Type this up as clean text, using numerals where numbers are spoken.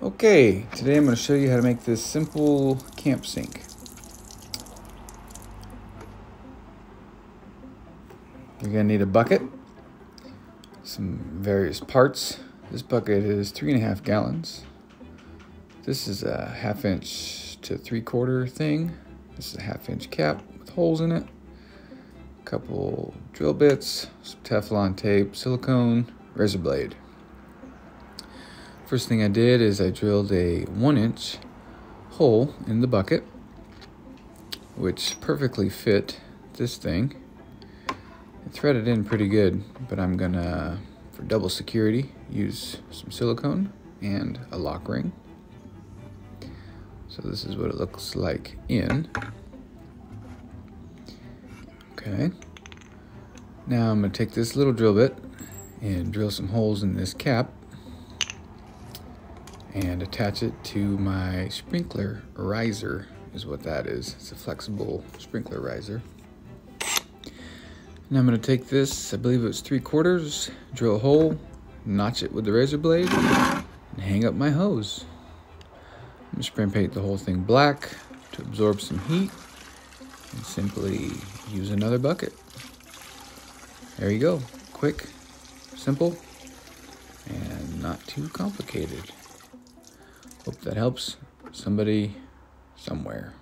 Okay, today I'm going to show you how to make this simple camp sink. You're going to need a bucket, some various parts. This bucket is 3.5 gallons. This is a 1/2 inch to 3/4 thing. This is a 1/2 inch cap with holes in it. A couple drill bits, some Teflon tape, silicone, razor blade. First thing I did is I drilled a 1-inch hole in the bucket, which perfectly fit this thing. It threaded in pretty good, but I'm gonna, for double security, use some silicone and a lock ring. So this is what it looks like in. Okay. Now I'm gonna take this little drill bit and drill some holes in this cap and attach it to my sprinkler riser, is what that is. It's a flexible sprinkler riser. Now I'm going to take this, I believe it was 3/4, drill a hole, notch it with the razor blade, and hang up my hose. I'm going to spray paint the whole thing black to absorb some heat, and simply use another bucket. There you go. Quick, simple, and not too complicated. Hope that helps somebody somewhere.